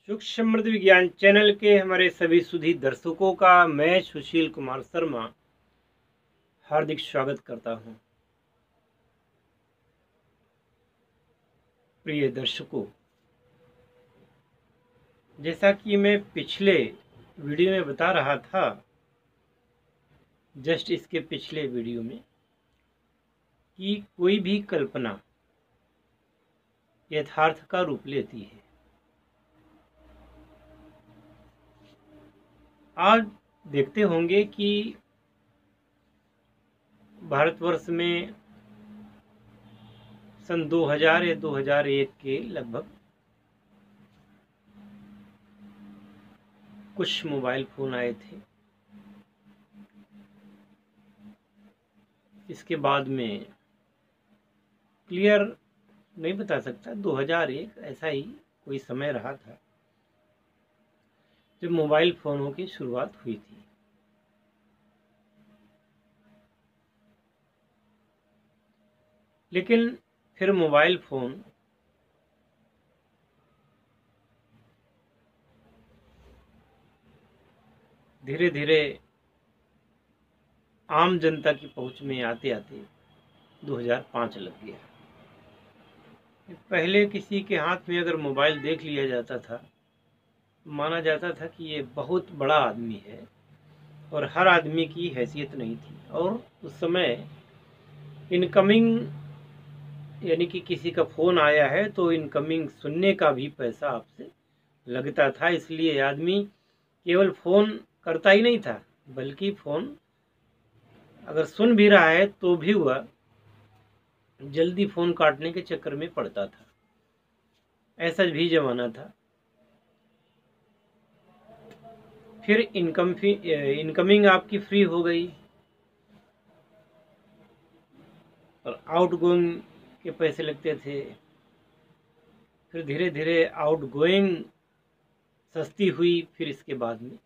सुख समृद्ध विज्ञान चैनल के हमारे सभी सुधी दर्शकों का मैं सुशील कुमार शर्मा हार्दिक स्वागत करता हूं। प्रिय दर्शकों, जैसा कि मैं पिछले वीडियो में बता रहा था, जस्ट इसके पिछले वीडियो में, कि कोई भी कल्पना यथार्थ का रूप लेती है। आज देखते होंगे कि भारतवर्ष में सन 2000 या 2001 के लगभग कुछ मोबाइल फोन आए थे। इसके बाद में क्लियर नहीं बता सकता, 2001 ऐसा ही कोई समय रहा था जब मोबाइल फोनों की शुरुआत हुई थी। लेकिन फिर मोबाइल फोन धीरे धीरे आम जनता की पहुंच में आते आते 2005 लग गया। पहले किसी के हाथ में अगर मोबाइल देख लिया जाता था, माना जाता था कि ये बहुत बड़ा आदमी है, और हर आदमी की हैसियत नहीं थी। और उस समय इनकमिंग यानी कि किसी का फ़ोन आया है तो इनकमिंग सुनने का भी पैसा आपसे लगता था। इसलिए आदमी केवल फ़ोन करता ही नहीं था, बल्कि फ़ोन अगर सुन भी रहा है तो भी वह जल्दी फ़ोन काटने के चक्कर में पड़ता था। ऐसा भी ज़माना था। फिर इनकमिंग आपकी फ्री हो गई और आउटगोइंग के पैसे लगते थे। फिर धीरे धीरे आउटगोइंग सस्ती हुई। फिर इसके बाद में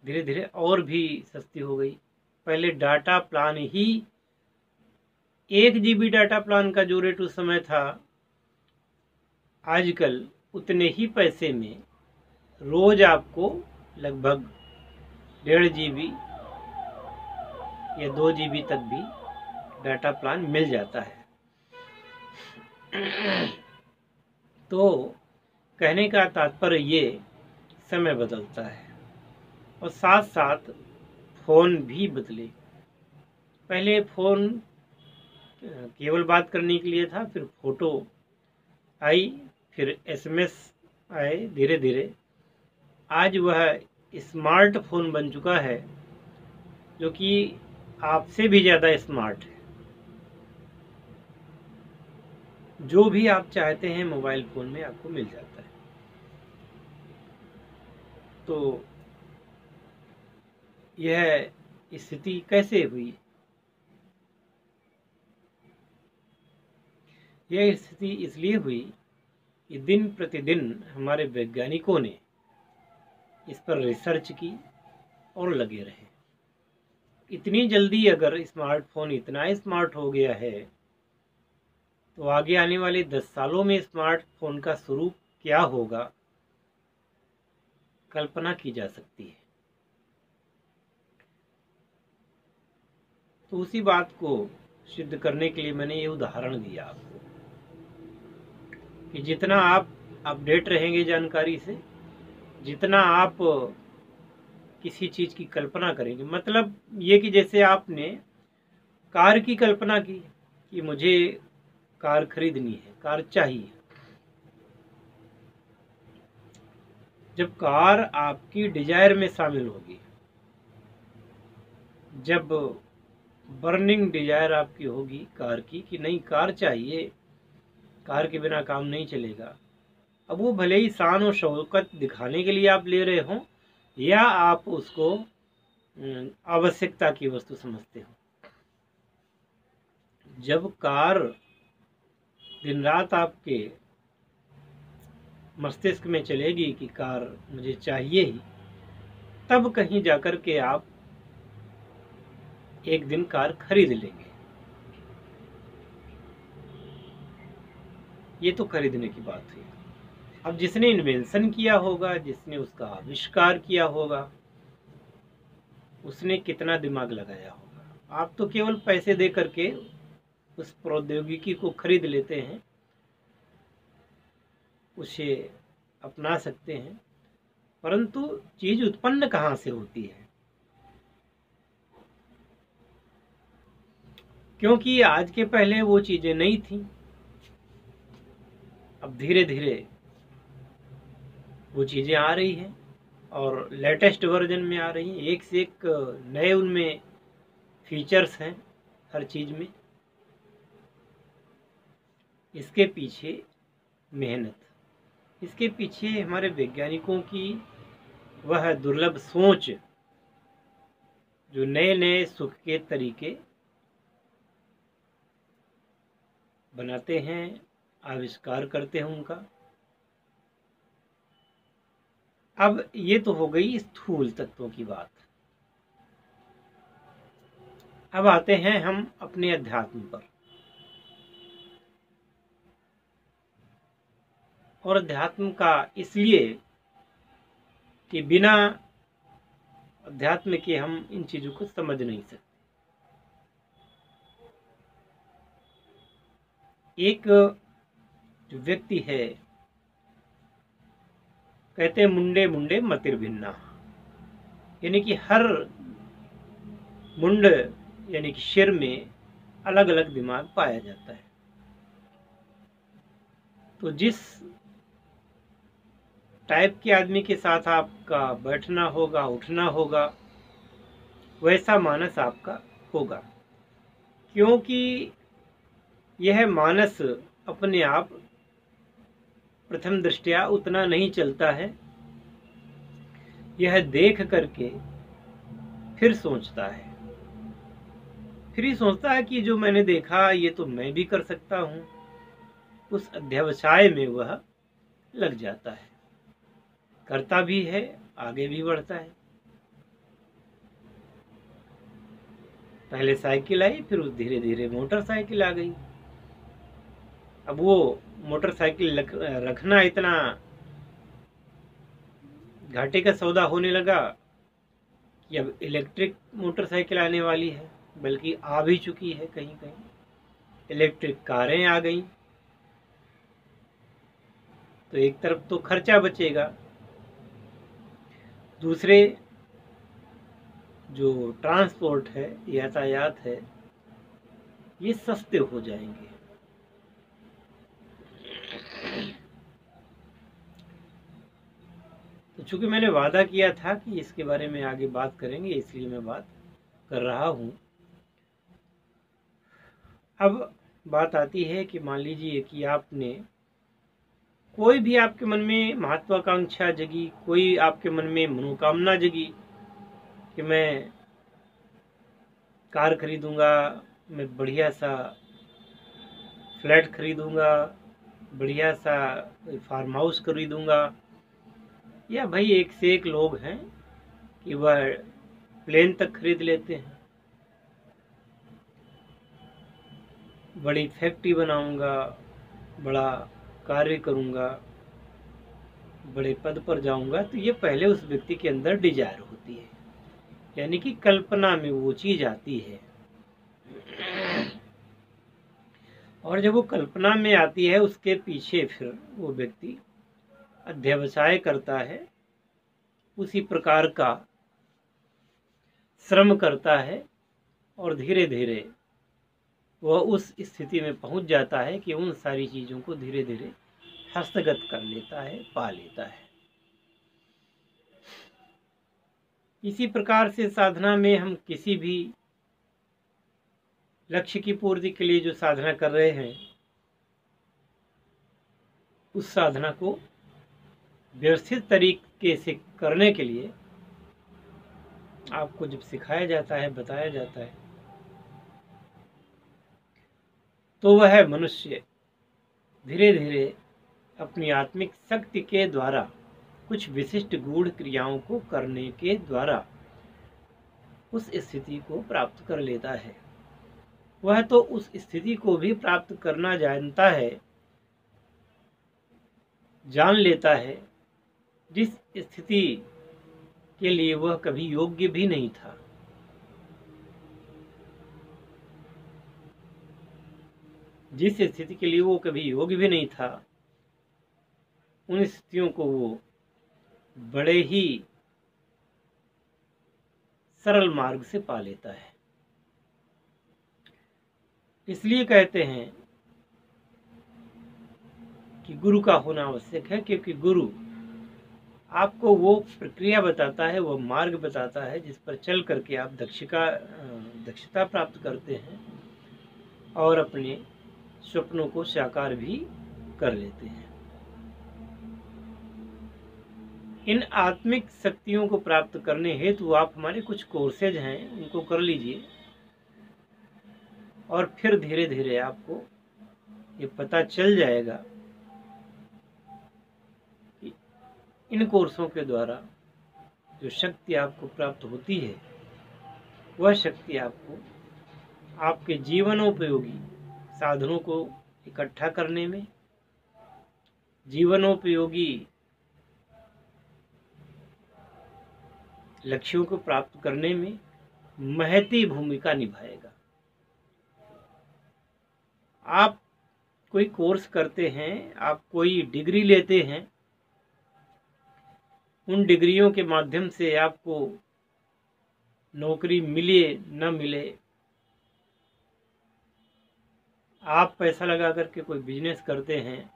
धीरे धीरे और भी सस्ती हो गई। पहले डाटा प्लान ही 1 GB डाटा प्लान का जो रेट उस समय था, आजकल उतने ही पैसे में रोज आपको लगभग 1.5 GB या 2 GB तक भी डाटा प्लान मिल जाता है। तो कहने का तात्पर्य ये, समय बदलता है और साथ साथ फ़ोन भी बदले। पहले फ़ोन केवल बात करने के लिए था, फिर फ़ोटो आई, फिर SMS आए। धीरे धीरे आज वह स्मार्टफोन बन चुका है, जो कि आपसे भी ज़्यादा स्मार्ट है। जो भी आप चाहते हैं मोबाइल फ़ोन में आपको मिल जाता है। तो यह स्थिति कैसे हुई? यह स्थिति इसलिए हुई कि दिन प्रतिदिन हमारे वैज्ञानिकों ने इस पर रिसर्च की और लगे रहे। इतनी जल्दी अगर स्मार्टफोन इतना स्मार्ट हो गया है, तो आगे आने वाले 10 सालों में स्मार्टफोन का स्वरूप क्या होगा, कल्पना की जा सकती है। तो उसी बात को सिद्ध करने के लिए मैंने ये उदाहरण दिया आपको कि जितना आप अपडेट रहेंगे जानकारी से, जितना आप किसी चीज़ की कल्पना करेंगे, मतलब ये कि जैसे आपने कार की कल्पना की कि मुझे कार खरीदनी है, कार चाहिए। जब कार आपकी डिजायर में शामिल होगी, जब बर्निंग डिजायर आपकी होगी कार की कि नहीं कार चाहिए, कार के बिना काम नहीं चलेगा, अब वो भले ही शान और शौकत दिखाने के लिए आप ले रहे हो या आप उसको आवश्यकता की वस्तु समझते हो, जब कार दिन रात आपके मस्तिष्क में चलेगी कि कार मुझे चाहिए ही, तब कहीं जाकर के आप एक दिन कार खरीद लेंगे। ये तो खरीदने की बात हुई। अब जिसने इन्वेंशन किया होगा, जिसने उसका आविष्कार किया होगा, उसने कितना दिमाग लगाया होगा। आप तो केवल पैसे दे करके उस प्रौद्योगिकी को खरीद लेते हैं, उसे अपना सकते हैं, परंतु चीज उत्पन्न कहाँ से होती है? क्योंकि आज के पहले वो चीजें नहीं थी। अब धीरे धीरे वो चीजें आ रही हैं और लेटेस्ट वर्जन में आ रही हैं, एक से एक नए उनमें फीचर्स हैं हर चीज में। इसके पीछे मेहनत, इसके पीछे हमारे वैज्ञानिकों की वह दुर्लभ सोच, जो नए नए सुख के तरीके बनाते हैं, आविष्कार करते हैं उनका। अब ये तो हो गई स्थूल तत्वों की बात। अब आते हैं हम अपने अध्यात्म पर। और अध्यात्म का इसलिए कि बिना अध्यात्म के हम इन चीजों को समझ नहीं सकते। एक जो व्यक्ति है, कहते हैं मुंडे मुंडे मतिर्भिन्ना, यानी कि हर मुंड यानी कि सिर में अलग अलग दिमाग पाया जाता है। तो जिस टाइप के आदमी के साथ आपका बैठना होगा, उठना होगा, वैसा मानस आपका होगा। क्योंकि यह मानस अपने आप प्रथम दृष्टया उतना नहीं चलता है, यह देख करके फिर सोचता है, फिर ही सोचता है कि जो मैंने देखा ये तो मैं भी कर सकता हूं। उस अध्यवसाय में वह लग जाता है, करता भी है, आगे भी बढ़ता है। पहले साइकिल आई, फिर धीरे धीरे मोटरसाइकिल आ गई। अब वो मोटरसाइकिल रखना इतना घाटे का सौदा होने लगा कि अब इलेक्ट्रिक मोटरसाइकिल आने वाली है, बल्कि आ भी चुकी है। कहीं कहीं इलेक्ट्रिक कारें आ गई, तो एक तरफ तो खर्चा बचेगा, दूसरे जो ट्रांसपोर्ट है, यातायात है, ये सस्ते हो जाएंगे। तो चूंकि मैंने वादा किया था कि इसके बारे में आगे बात करेंगे, इसलिए मैं बात कर रहा हूं। अब बात आती है कि मान लीजिए कि आपने कोई भी आपके मन में महत्वाकांक्षा जगी, कोई आपके मन में मनोकामना जगी कि मैं कार खरीदूंगा, मैं बढ़िया सा फ्लैट खरीदूंगा, बढ़िया सा फार्म हाउस खरीदूंगा, या भाई एक से एक लोग हैं कि वह प्लेन तक खरीद लेते हैं, बड़ी फैक्ट्री बनाऊंगा, बड़ा कार्य करूंगा, बड़े पद पर जाऊंगा। तो ये पहले उस व्यक्ति के अंदर डिजायर होती है, यानी कि कल्पना में वो चीज आती है। और जब वो कल्पना में आती है, उसके पीछे फिर वो व्यक्ति अध्यवसाय करता है, उसी प्रकार का श्रम करता है, और धीरे धीरे वह उस स्थिति में पहुंच जाता है कि उन सारी चीजों को धीरे धीरे हस्तगत कर लेता है, पा लेता है। इसी प्रकार से साधना में हम किसी भी लक्ष्य की पूर्ति के लिए जो साधना कर रहे हैं, उस साधना को व्यवस्थित तरीके से करने के लिए आपको जब सिखाया जाता है, बताया जाता है, तो वह मनुष्य धीरे धीरे अपनी आत्मिक शक्ति के द्वारा कुछ विशिष्ट गूढ़ क्रियाओं को करने के द्वारा उस स्थिति को प्राप्त कर लेता है। वह तो उस स्थिति को भी प्राप्त करना जानता है जान लेता है जिस स्थिति के लिए वह कभी योग्य भी नहीं था। जिस स्थिति के लिए वो कभी योग्य भी नहीं था, उन स्थितियों को वो बड़े ही सरल मार्ग से पा लेता है। इसलिए कहते हैं कि गुरु का होना आवश्यक है, क्योंकि गुरु आपको वो प्रक्रिया बताता है, वो मार्ग बताता है जिस पर चल करके आप दक्षता प्राप्त करते हैं और अपने स्वप्नों को साकार भी कर लेते हैं। इन आत्मिक शक्तियों को प्राप्त करने हेतु आप हमारे कुछ कोर्सेज हैं, उनको कर लीजिए और फिर धीरे धीरे आपको ये पता चल जाएगा कि इन कोर्सों के द्वारा जो शक्ति आपको प्राप्त होती है, वह शक्ति आपको आपके जीवनोपयोगी साधनों को इकट्ठा करने में, जीवनोपयोगी लक्ष्यों को प्राप्त करने में महती भूमिका निभाएगा। आप कोई कोर्स करते हैं, आप कोई डिग्री लेते हैं, उन डिग्रियों के माध्यम से आपको नौकरी मिले न मिले, आप पैसा लगा करके कोई बिजनेस करते हैं,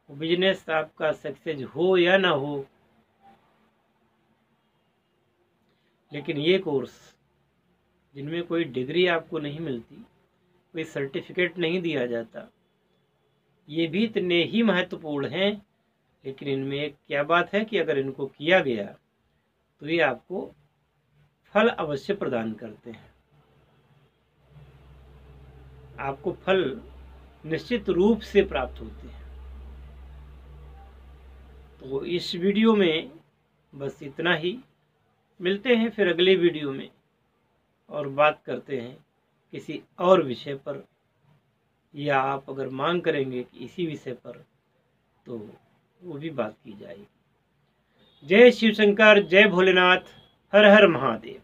वो बिजनेस आपका सक्सेस हो या ना हो, लेकिन ये कोर्स जिनमें कोई डिग्री आपको नहीं मिलती, कोई सर्टिफिकेट नहीं दिया जाता, ये भी इतने ही महत्वपूर्ण हैं। लेकिन इनमें एक क्या बात है कि अगर इनको किया गया तो ये आपको फल अवश्य प्रदान करते हैं। आपको फल निश्चित रूप से प्राप्त होते हैं। तो इस वीडियो में बस इतना ही। मिलते हैं फिर अगले वीडियो में और बात करते हैं किसी और विषय पर, या आप अगर मांग करेंगे कि इसी विषय पर, तो वो भी बात की जाएगी। जय शिव शंकर, जय भोलेनाथ, हर हर महादेव।